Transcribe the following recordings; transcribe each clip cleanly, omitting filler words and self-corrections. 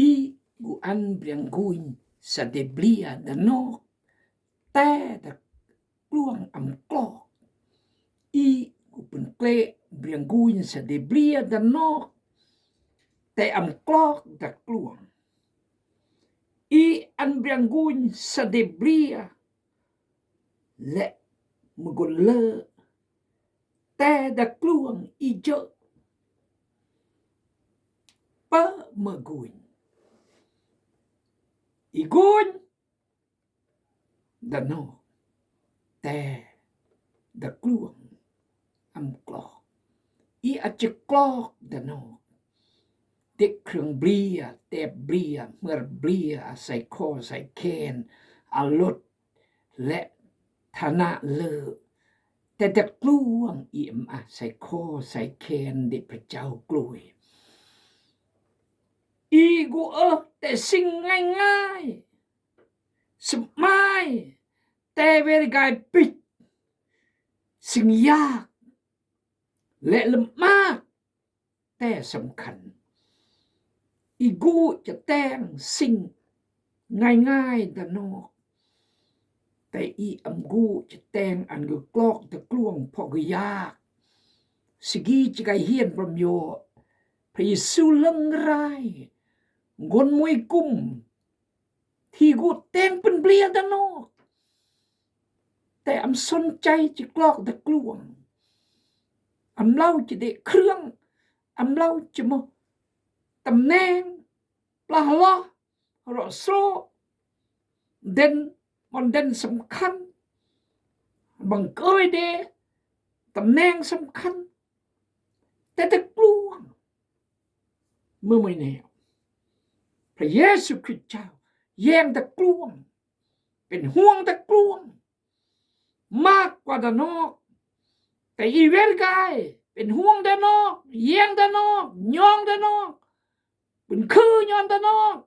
i gu an briang guin sa de blia da no te da kluang am klok i gu pun kle briang guin sa de blia da no te am klok da kluang i an briang guin sa de blia le mugol le te da kluang i jo pa maguin i guin da no te da kluang am klok i a che klok da noเด็กเครื่องเบียแต่เบียเมื่อเบียใส่คอใส่แขนอาลดและฐานะเลอแต่จะกลวงเอี่ยมใส่คอใส่แขนเด็กพระเจ้ากลวยอีกูแต่สิ่งง่ายๆสมัยแต่เวลาปิดสิ่งยากและลำมากแต่สำคัญอีกูจะแต่งสิ่งง่ายๆด้านนอกแต่อีอัมกูจะแต่งอันก็กลอกตะกลวงพอกยากสกีจะไกเฮียนประโยชน์พระเยซูลังไรงนมวยกุ้มที่กูแต่งเป็นเปลี่ยนด้านนอกแต่อัมสนใจจะกลอกตะกลวงอัมเล่าจะได้เครื่องอัมเล่าจะมาตำแหน่งปลาล้อรอโซเด่นมันเด่นสำคัญบังเกยเดตำแหน่งสำคัญแต่ตะกลวงเมื่อไม่แน่พระเยซูคริสต์เจ้าแย่งตะกลวงเป็นห่วงตะกลวงมากกว่าด้านนอกแต่อีเวลกายเป็นห่วงด้านนอกแย่งด้านนอกย่องด้านนอกเป็นคือย้อนด้านนอก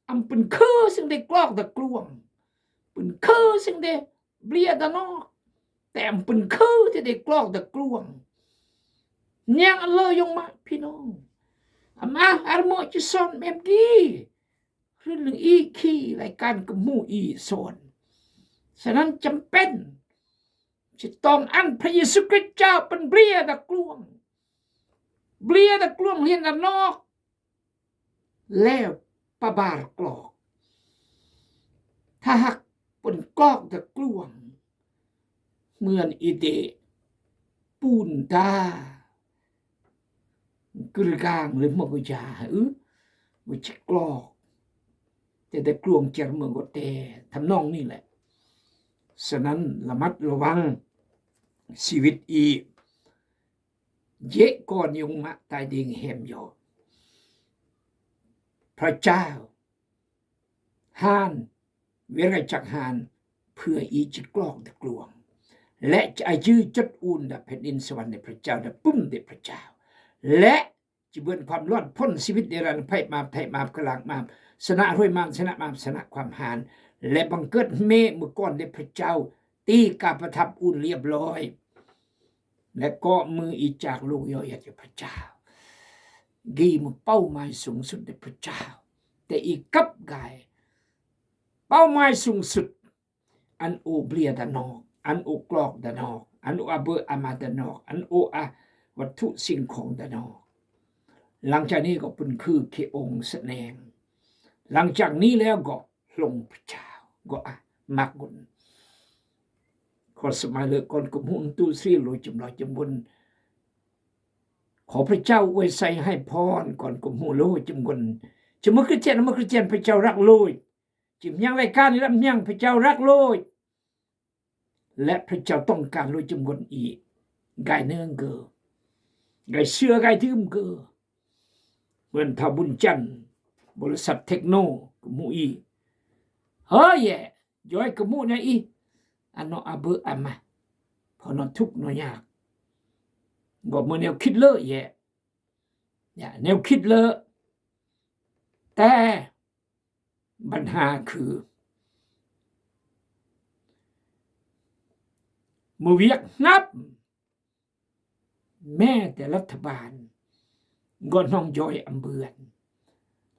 อันเป็นคือสิ่งได้กลอกตะกลวงเป็นคือสิ่งได้เบียด้านนอกแต่อันเป็นคือที่ได้กลอกตะกลวงยังอันเลยยงมาพี่น้องอามาอารมณ์จะสอนแบบนี้เรื่องอีขี้รายการกับมู่อีสอนฉะนั้นจำเป็นจะต้องอันพระเยซูคริสต์เจ้าเป็นเบียตะกลวงเบียตะกลวงเรียนด้านนอกแล้วปะบาร์กลอกถ้าหักปนกลอกตะกลวงเหมือนอีเดปูนตากระกางหรือมกยาวิจกลอกแต่ตะกลวงเจอเมืองก็แต่ทำนองนี่แหละฉะนั้นระมัดระวังชีวิตอีเยะก่อนยงมาตายดิ่งแหมยอพระเจ้าหานเวรจักหานเพื่ออีจะกลอกตะกลวงและจะอายุจัดอุ่นดับแผ่นดินสวรรค์ในพระเจ้าดับปุ้มในพระเจ้าและจะเบือนความรอดพ้นชีวิตในรันไพ่มากกลางมาชนะรวยมาชนะความหานและบังเกิดเมเมื่อก่อนในพระเจ้าตีกาประทับอุ่นเรียบร้อยและก็มืออีจากลูกย่อยจากพระเจ้ากีมันเป้าหมายสูงสุดในพระเจ้าแต่อีกกับกายเป้าหมายสูงสุดอันโอเบลียดานอกอันโอกลอกดานอกอันโออาเบออามาดานอกอันโออาวัตถุสิ่งของดานอกหลังจากนี้ก็เป็นคือเคองค์แสดงหลังจากนี้แล้วก็ลงพระเจ้าก็มักบุญขอสมัยเลยก่อนกุมหุ่นตู้ซีโลจำลอยจำบุญขอพระเจ้าอวยใส่ให้พรก่อนกุมหุ่นโลจำบุญจะเมื่อคริสเตียนพระเจ้ารักโลยจิมยังรายการนี้ลำยังพระเจ้ารักโลยและพระเจ้าต้องการโลยจำบุญอีกไก่เนื้อเกอไก่เชื่อไก่ทื่มเกอเหมือนทาบุญจันทร์บริษัทเทคโนกุมหุ่นอีเฮ้ยย้อยกุมหุ่นเนี่ยอีอันนออาเบออามาพอนอทุกนอยากก็มือแนวคิดเลอะเนี่ยแนวคิดเลอะแต่ปัญหาคือมือเวียกนับแม่แต่รัฐบาลก็น้องย้อยอำเบือน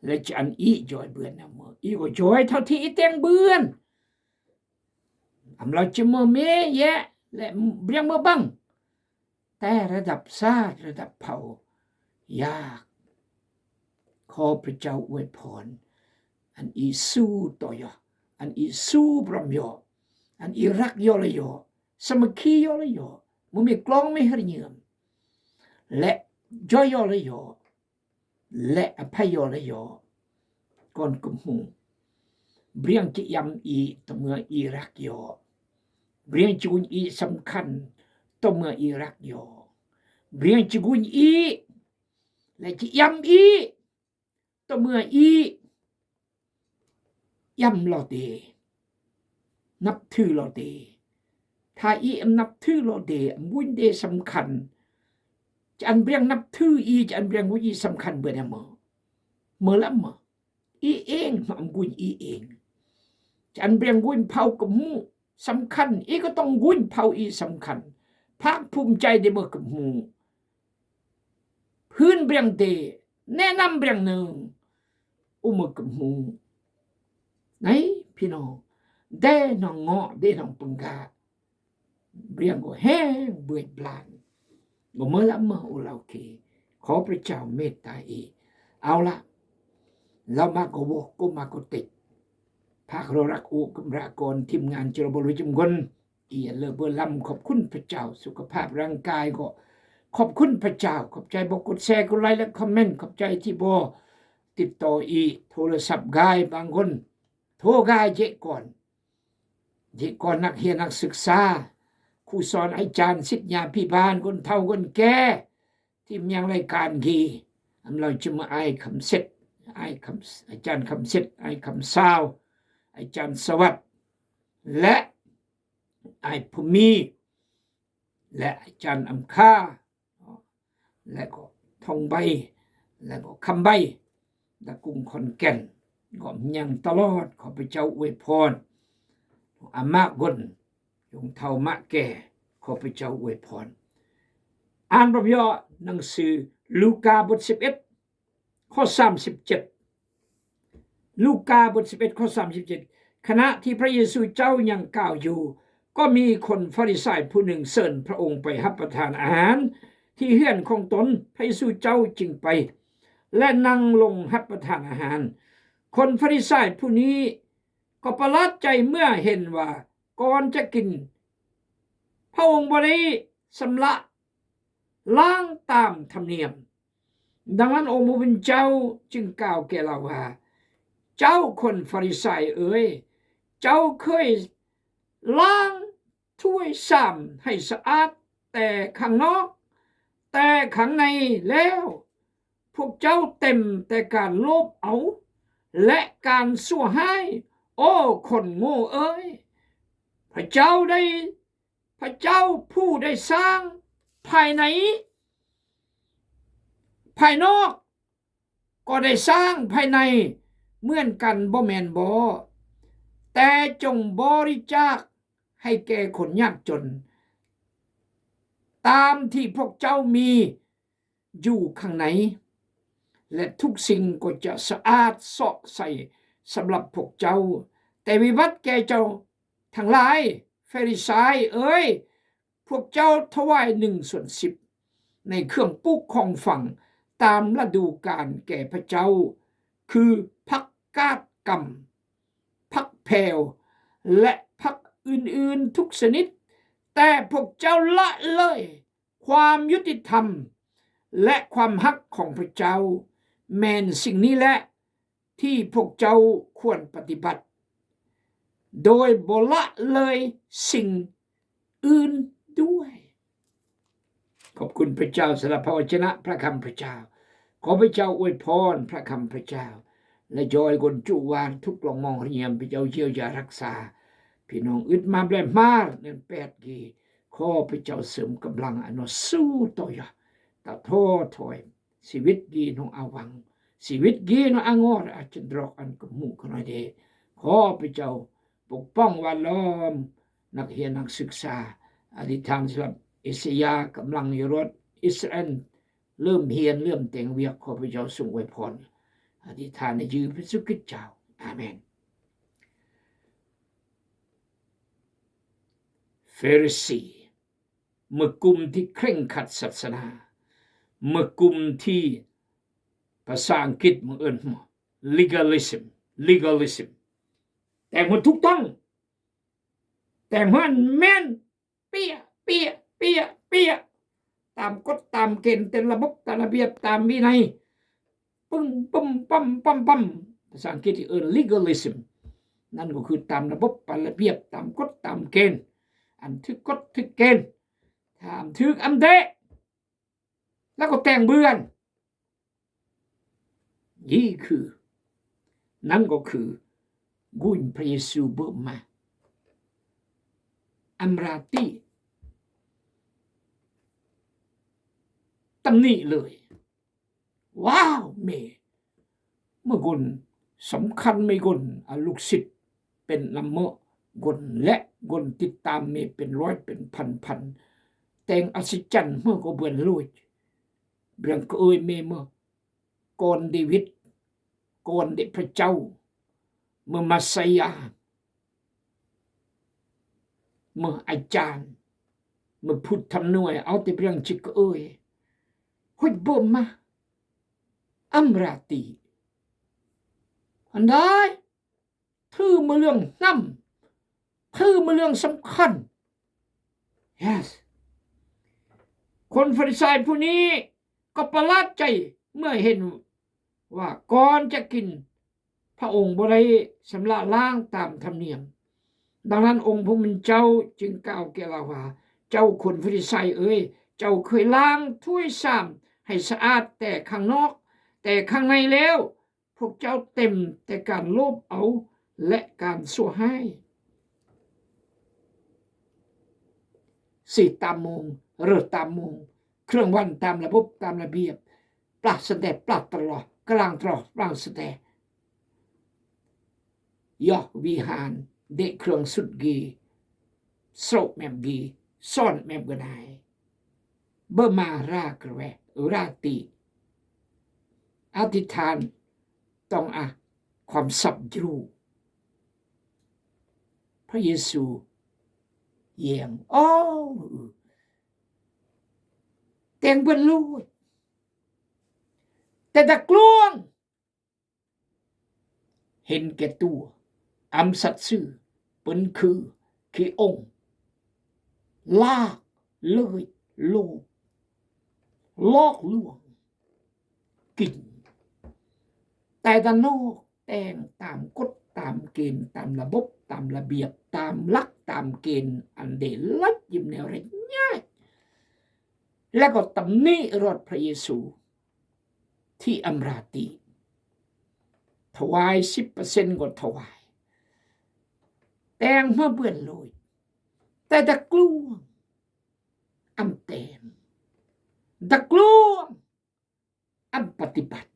และจะอันอีจอยเบือนนะเมื่ออีก็จอยเท่าที่อีเตียงเบือนเราจะเมื่อเมยแยะและเรียงเมื่อบังแต่ระดับชาติระดับเผ่ายากขอพระเจ้าอวยพรอันอีสู้ต่อยออันอีสู้พรำยออันอีรักยอเลยอสมัคคียอเลยอมึงมีกลองไม่หริยมและจอยยอเลยอและอภัยยอเลยอก่อนกุมหูเรียงจะยำอีตัวเมื่ออีรักยอเรียงจูนอีสำคัญตัวเมื่ออีรักยอเรียงจูนอีและจะยำอีตัวเมื่ออียำเราเดนับถือเราเดถ้าอีนับถือเราเดบุญเดสำคัญจะอันเรียงนับถืออีจะอันเรียงวุ้ยสำคัญเบอร์เมื่อละเมื่ออีเองมันบุญอีเองจะอันเรียงวุ้ยเผากับมูสำคัญอีก็ต้องวุ้ยเผาอีสำคัญภาคภูมิใจได้เมื่อกับมูพื้นเรียงเดแนะนำเรียงหนึ่งอุมกับมูไหนพี่น้องได้น้องเงาะได้น้องปังกาเรียงก็แห้งเบื่อปลานก็เมื่อละเมื่ออุลาเคขอพระเจ้าเมตตาอีเอาละเรามาโกโวก็มาโกติดภาคเรารักอุกมรากรทีมงานเจริญบริจุมกนอีเลเบอร์ลำขอบคุณพระเจ้าสุขภาพร่างกายก็ขอบคุณพระเจ้าขอบใจบอกกดแชร์กดไลค์และคอมเมนต์ขอบใจที่บอติดต่ออีโทรศัพท์กายบางคนโทรกายเจก่อนนักเรียนนักศึกษาครูสอนอาจารย์ศิษยาพิบาลคนเฒ่าคนแก่ที่มีรายการกีเราจะมาไอคำเสร็จอาจารย์คำเสร็จไอคำสาวอาจารย์สวัสดิ์และไอภูมิและอาจารย์อัมค่าและก็ทองใบและก็คำใบและกรุงขอนแก่นก็ยังตลอดขอพระเจ้าอวยพรอามากกนยงเท่ามะแก่ขอพระเจ้าอวยพรอ่านพระย่อหนังสือลูกาบท11ข้อ37ลูกาบท11ข้อ37ขณะที่พระเยซูเจ้ายังกล่าวอยู่ก็มีคนฟาริสัยผู้หนึ่งเชิญพระองค์ไปรับประทานอาหารที่เฮือนของตนพระเยซูเจ้าจึงไปและนั่งลงรับประทานอาหารคนฟาริสัยผู้นี้ก็ประหลาดใจเมื่อเห็นว่าก่อนจะกินพระองค์บ่ได้สำระล้างตามธรรมเนียมดังนั้นองค์พระผู้เป็นเจ้าจึงกล่าวแก่เราว่าเจ้าคนฟาริสัยเอ๋ยเจ้าเคยล้างถ้วยชามให้สะอาดแต่ข้างนอกแต่ข้างในแล้วพวกเจ้าเต็มแต่การโลภเอาและการสั่วให้โอ้คนโง่เอ๋ยพระเจ้าผู้ได้สร้างภายในภายนอกก็ได้สร้างภายในเหมือนกันบ่แม่นบ่แต่จงบริจาคให้แก่คนยากจนตามที่พวกเจ้ามีอยู่ข้างในและทุกสิ่งก็จะสะอาดเสาะใสสำหรับพวกเจ้าแต่วิบัติแก่เจ้าทั้งหลายฟาริสัยเอ้ยพวกเจ้าถวาย1/10ในเครื่องปลูกของฝังตามฤดูกาลแก่พระเจ้าคือผักกาดกำผักแพรวและผักอื่นๆทุกชนิดแต่พวกเจ้าละเลยความยุติธรรมและความฮักของพระเจ้าแม่นสิ่งนี้แหละที่พวกเจ้าควรปฏิบัติโดยบ่ละเลยสิ่งอื่นด้วยขอบคุณพระเจ้าสำหรับพระวจนะพระคำพระเจ้าขอพระเจ้าอวยพรพระคำพระเจ้าและจอยคนจุวานทุกลองมองเรียมพระเจ้าเยียวยารักษาพี่น้องอึดมาแปลมากเงิน8กีขอพระเจ้าเสริมกำลังอนุสู้ต่อยตะโทษถอยชีวิตกีน้องอาวังชีวิตกีน้องอางอดอาจจะดรอกอันกับหมู่ขนาดเดขอพระเจ้าปกป้องวันล้อมนักเรียนนักศึกษาอธิษฐานสำหรับอิสยาห์กำลังอยู่รถอิสราเอลเริ่มเฮียนเริ่มแต่งเวียกขอพระเจ้าทรงอวยพร อธิษฐานในชื่อพระสุกิจเจ้าอาเมนเฟริสีเมื่อกลุ่มที่เคร่งขัดศาสนาเมื่อกลุ่มที่ภาษาอังกฤษมันเอิ้น legalism แต่มันถูกต้องแต่มันแม่นเปียเปียเปียเปียตามกฎตามเกณฑ์เป็นระบบตามระเบียบตามวินัยปึ้งปั๊มปั๊มปั๊มปั๊มภาษาอังกฤษที่เอิ้น legalism นั่นก็คือตามระบบตามระเบียบตามกฎตามเกณฑ์อันทึกกฎทึกเกณฑ์ถามทึกอำเดะแล้วก็แต่งเบือนนี่คือนั่นก็คือกุญพระเยซูเบิกมาอัมราตีตำหนิเลยว้าวเมื่อกุนสำคัญไม่กุนลูกศิษย์เป็นลำเมอกุนและกุนติดตามเมเป็นร้อยเป็นพันแต่งอัศจรรย์เมื่อก็เบือนลุยเบียงก็เอ่ยเมื่อก่อนเดวิดก่อนเดพระเจ้าเมื่อมาสยาเมื่ออาจารย์เมื่อพูดทำนวยเอาแต่เรื่องจิกเอ่ยหุดบ่มมาอัมราตีอันใดถือมาเรื่องน้ำถือมาเรื่องสำคัญ yes คนฟาริสัยผู้นี้ก็ประหลาดใจเมื่อเห็นว่าก่อนจะกินพระองค์บ่ได้ชำระล้างตามธรรมเนียมดังนั้นองค์พระผู้เป็นเจ้าจึงกล่าวแก่เราว่าเจ้าคนฟาริสัยเอ้ยเจ้าเคยล้างถ้วยชามให้สะอาดแต่ข้างนอกแต่ข้างในแล้วพวกเจ้าเต็มแต่การโลภเอาและการสั่วให้สิตามโมงเลิกตามโมงเครื่องวันตามระบบตามระเบียบปลัดแสดงปลัดตลอดกลางตลอดปลัดแสดงยอกวิหารเด็กเครื่องสุดกีโศกแมมกีซ่อนแมมกระไดเบอร์มารากระแวราตีอธิษฐานต้องความสับยูพระเยซูเยี่ยมแต่งบรรลุแต่ตะกลวงเห็นแก่ตัวอำสัตย์ซื่อเป็นคือขี้องค์ลากเลยโลกลอกลวงกินแต่ด้านนอกแต่งตามกฎตามเกณฑ์ตามระบบตามระเบียบตามหลักตามเกณฑ์อันเดลัดยิ้มแนวไรง่ายแล้วก็ตำหนิรถพระเยซูที่อัมราตีถวาย 10% ก็ถวายแต่งเมื่อเบื่อลอยแต่ตะกลวงอำแตงตะกลวงอำปฏิบัติ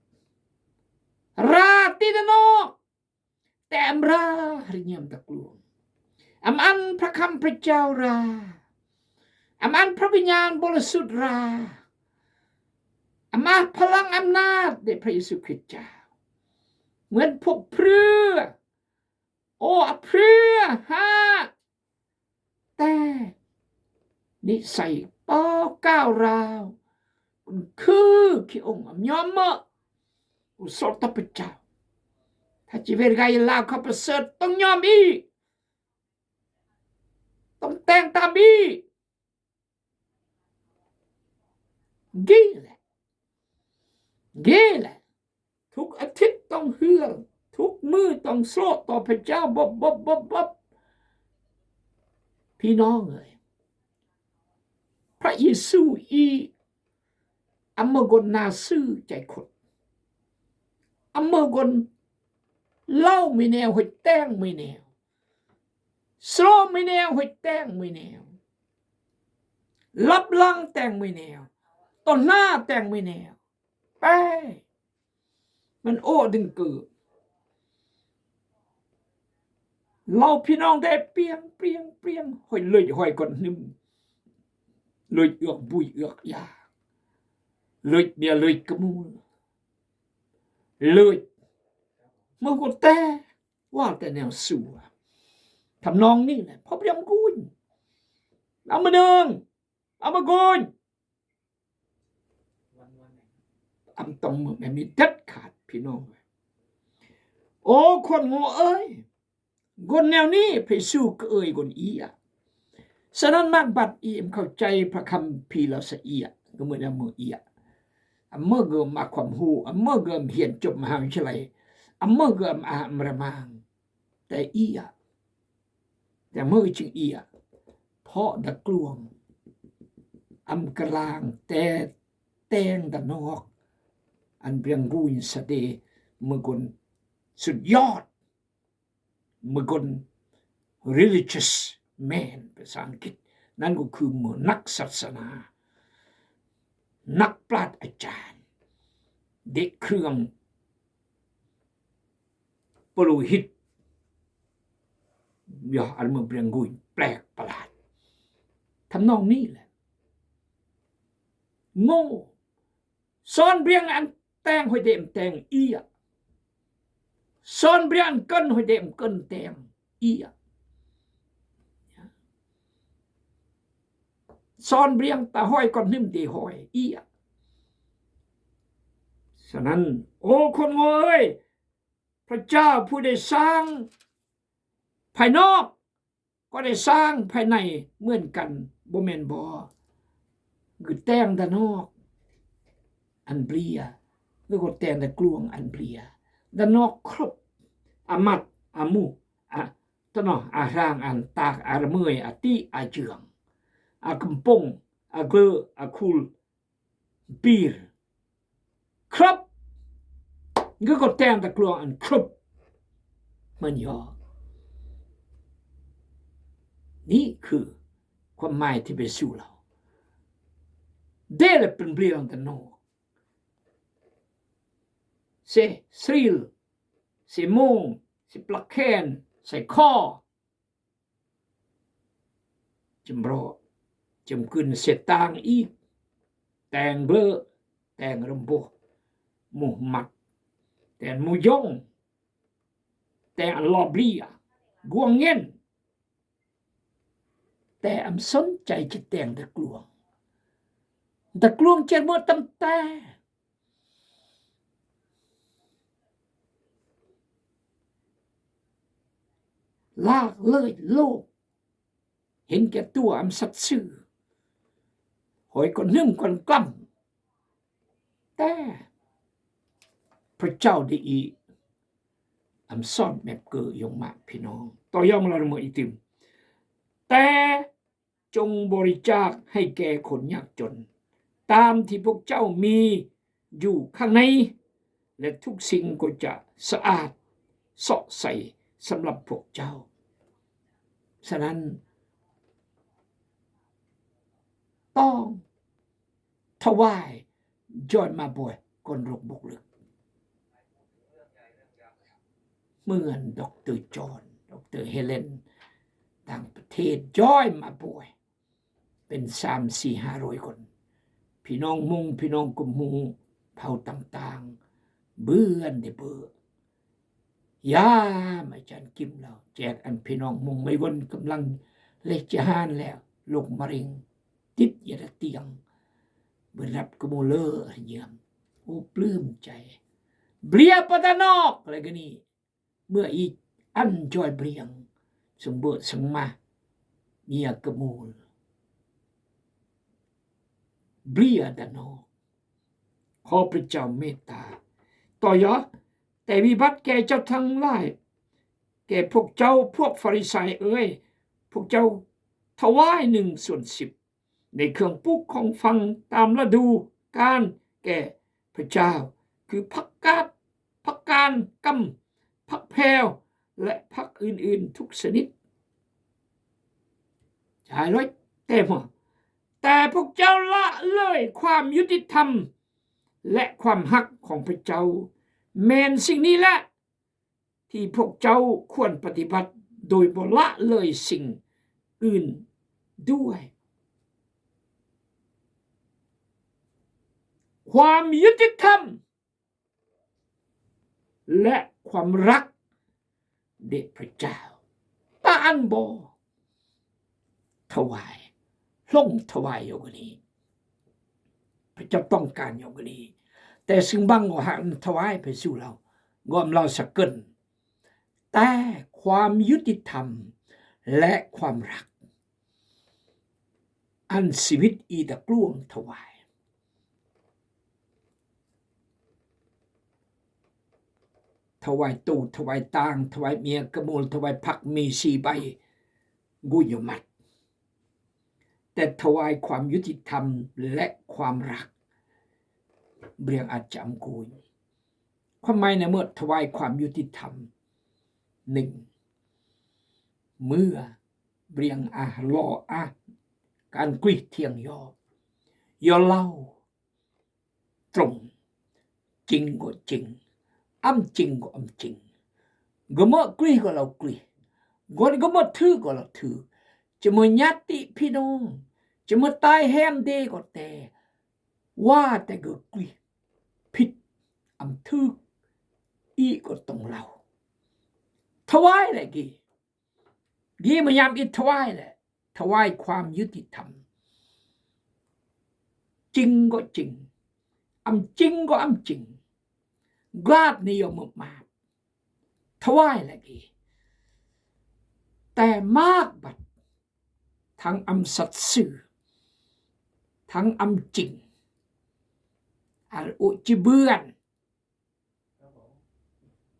ราตีนอกแต่อำราหริยมตะกลวงอำอันพระคำพระเจ้าราอำอันพระวิญญาณบริสุทธิ์ราอำมาพลังอำนาจในพระเยซูคริสต์เจ้าเหมือนพวกเพรื่อเพรื่อแต่นิสัยป้อก้าวราวคือขี้องค์ยอมเมื่ออุศตพระเจ้าถ้าจีเวรไกลาวเขาประเสริฐต้องยอมอีต้องแต่งตามอีกี่แหละทุกอาทิตย์ต้องเฮือทุกมือต้องโซ่ต่อพระเจ้าบบพี่น้องเลยพระเยซูอเมกนนาซื่อใจคนอเมกนเล่าไม่แนวหัวแต้งไม่แนวโซ่ไม่แนวหัวแต้งไม่แนวลับลังแต่งไม่แนวต้นหน้าแต่งไม่แนวไปมันดึงเกิดเราพี่น้องได้เปรียงหอยเลยหอยก่อนนึมเลยเอือกบุยเอือกยาเลยเดียวเลยกระมูเลย เมื่อก็แต่ว่าแต่แนวสู่ทำนองนี่แหละพบยำกุนเอามาเดิงเอามากุนอำตรงมือแบบนี้เด็ดขาดพี่น้องโอ้คนโง่เอ้ยคนแนวนี้ไปสู้ก็เอ้ยคนอีอ่ะฉะนั้นมากบัดอีมเข้าใจพระคำพีเราเสียก็เหมือนมืออีอ่ะเมื่อเกิดมาความหูเมื่อเกิดเหียนจบมหาวิทยาลัยเมื่อเกิดอามระมางแต่อีอ่ะแต่เมื่อจึงอีอ่ะเพราะดักกลวงกลางแต่แตงตะนอกอันเพียงกุยสเดเมื่อคนสุดยอดเมื่อคน religious man ภาษาอังกฤษนั่นก็คือเมื่อนักศาสนานักปราชญ์อาจารย์เด็กเครื่องปรุหิตอย่าอันเมื่อเปลี่ยนกุยแปลกประหลาดทำนองนี้แหละโง่ซ้อนเบียงอันแตงหอยเดมแตงอีอ่ะซ้อนเบียงเกินหอยเดมเกินแตงอีอ่ะซ้อนเบียงตาห้อยก่อนนิ่มดีห้อยอีอ่ะฉะนั้นโอ้คนโง่เอ้ยพระเจ้าผู้ได้สร้างภายนอกก็ได้สร้างภายในเหมือนกันบ่แม่นบ่คือแตงด้านนอกอันเปลียหรือก็แตงแต่กลวงอันเปลียด้านนอกครบอามัดอามูตะนออาร่างอันตากอาระเมยอาติอาเจืองอากำปงอาเกลออาคูลปีร์ครับก็แตงแต่กลวงอันครบมันยอนี่คือความหมายที่ไปสู่เราเดลเป็นเปลี่ยนแต่นอกเสสริลเสมงเสปลักแคนใส่ข้อจำรอจำขึ้นเสตางอีกแต่งเบลอแต่งรำโบหมูหมัดแต่งมูยงแต่งลอบลีกวงเงินแต่สนใจจะแต่งตะกลวงเจ็ดมือตั้งแต่ลากเลยโลกเห็นแก่ตัวสัตย์ซื่อหอยก็นึ่งคนกล้ำแต่พระเจ้าได้อีซ่อนแบบเกยงมากพี่น้องต่อยอมเราเมื่ออีติมแต่จงบริจาคให้แก่คนยากจนตามที่พวกเจ้ามีอยู่ข้างในและทุกสิ่งก็จะสะอาดสดใสสำหรับพวกเจ้าฉะนั้นต้องถวายจอยมาบ่อยก่อนรกบุกลึกเหมือนดร.จอห์นดร.เฮเลนต่างประเทศจอยมาบ่อยเป็น300-500 คนพี่น้องมุงพี่น้องกุมมุงเผ่าต่างๆเบื่อนได้เบื่อยาอาจารย์กิมเราแจกอันพี่น้องมุงไม่วนกำลังเล็กจะหานแล้วโรคมะเร็งติดยาเตียงเบิดรับกโมเลอร์เยี่ยมโอ้ปลื้มใจเบียปตานอกอะไรกันนี่เมื่ออีอันจอยเบียงสมบูรณ์สมมาเมียกโมลเบียดานอกขอพระเจ้าเมตตาต่อยอแต่วิบัติแก่เจ้าทั้งหลายแก่พวกเจ้าพวกฟาริสัยพวกเจ้าถวาย1/10ในเครื่องปลูกของฟังตามฤดูกาลแก่พระเจ้าคือผักกาดผักกาดกำผักแพรวและผักอื่นๆทุกชนิดใช่เลยแต่พวกเจ้าละเลยความยุติธรรมและความหักของพระเจ้าแม้นสิ่งนี้แหละที่พวกเจ้าควรปฏิบัติโดยบ่ละเลยสิ่งอื่นด้วยความยุติธรรมและ ความรักเด็พระเจ้าตาอันโบถวายลงถวายอยู่กันนี้พระเจ้าต้องการอยู่กันนี้แต่ซึ่งบางก็หันถวายไปสู่เรางอมเราสักเกินแต่ความยุติธรรมและความรักอันชีวิตอีตะกลวงถวายถวายตู้ถวายตางถวายเมียกระมูลถวายผักมี4 ใบกุยมัดแต่ถวายความยุติธรรมและความรักเบียงอาจจำกุยความหมายในเมื่อถวายความยุติธรรม1เมื่อเบียงรอการกรีดเทียงยอเล่าตรงจริงก็จริงอ้ำจริงก็อ้ำจริงก็เมื่อกรีก็เรากรีก็เมื่อถือก็เราถือจะเมื่อญาติพี่น้องจะเมื่อตายแฮมเดก็แต่ว่าแต่ก็กรีผิดอ้ำถืออีก็ต้องเราถวายแหละกี่มายามอีถวายแหละถวายความยุติธรรมจริงก็จริงอ้ำจริงก็อ้ำจริงกราดนิยมมากถวายแหละกี่แต่มากบัดทั้งอำสัตย์ซื่อทั้งอำจริงอุจิเบือน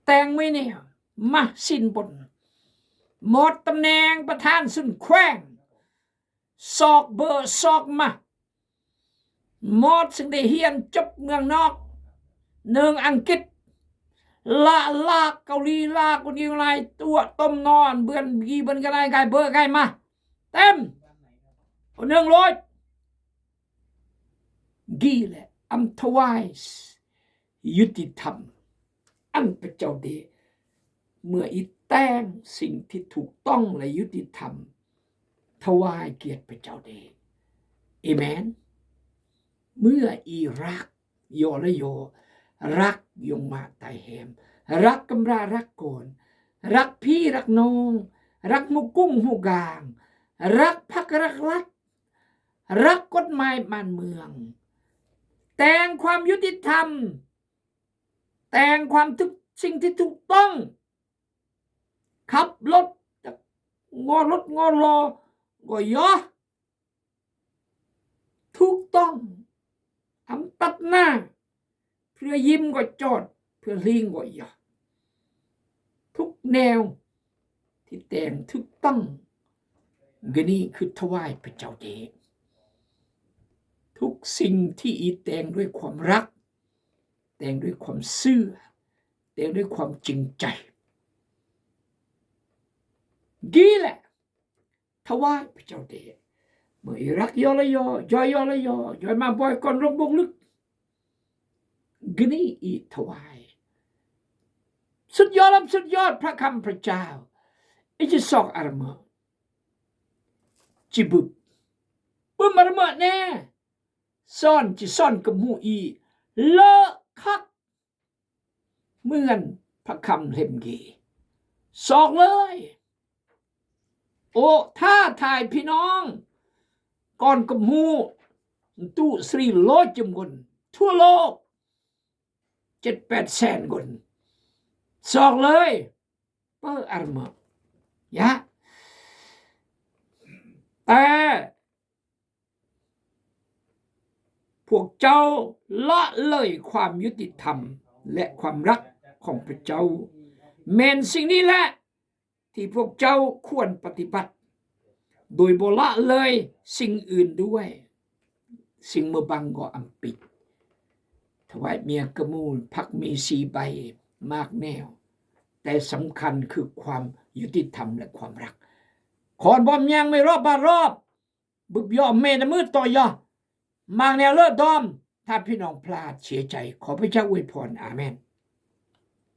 แต่งไม่เนี่ยมาสิ้นบนหมดตำแหน่งประธานสุนแขวงสอกเบอร์สอกมาหมดซึ่งได้เฮียนจบเมืองนอกเนืองอังกฤษลากเกาหลีลากคนยิงอะไรตัวต้มนอนเบือนกีเบือนกันไกเบอร์ไกมาเต็ม100กี่แหละอัมทวายยุติธรรมอันพระเจ้าเดเมื่ออีแต้งสิ่งที่ถูกต้องและยุติธรรมถวายเกียรติพระเจ้าเดเอเมนเมื่ออีรักโยและโยรักยงมาตายแหมรักกำรารักโกนรักพี่รักน้องรักมุกุ้งหูกาง รักพักรักรัฐรักกฎหมายบ้านเมืองแต่งความยุติธรรมแต่งความทุกสิ่งที่ถูกต้องขับรถงอรถงอรอก็ย่อถูกต้องทำตัดหน้าเพื่อยิ้มก็จอดเพื่อลิงก็ย่อทุกแนวที่แต่งถูกต้องก็นี่คือถวายพระเจ้าเดชทุกสิ่งที่อีแต่งด้วยความรักแต่งด้วยความซื่อแต่งด้วยความจริงใจกี่แหละถวายพระเจ้าเดชเมื่อรักยอละยอยอยอละยอยอยมาบ่อยก่อนลงบงลึกก็นี่อีถวายสุดยอดพระคำพระเจ้าไอ้จะสอกอารมณ์จิบุบปุ่มอารมณ์แน่ซ่อนจิซ่อนกับหมู่อีเลอะคักเหมือนพระคำเล่มกีสอกเลยโอ้ถ้าถ่ายพี่น้องก่อนกับหมู่ตู้300 จำคนทั่วโลก 7-8 แสนคนสอกเลยเปิดอารมณ์ยะแต่พวกเจ้าละเลยความยุติธรรมและความรักของพระเจ้าแม่นสิ่งนี้แหละที่พวกเจ้าควรปฏิบัติโดยบ่ละเลยสิ่งอื่นด้วยสิ่งเมื่อบังก็อำปิดถวายเมียกระมูลพักมี4 ใบมากแนวแต่สำคัญคือความยุติธรรมและความรักขอนบอมยังไม่รอบบารอบบึกยอมเมนมืดต่อยอมากแนวเลิศดอมถ้าพี่น้องพลาดเสียใจขอพระเจ้าอวยพรอาเมน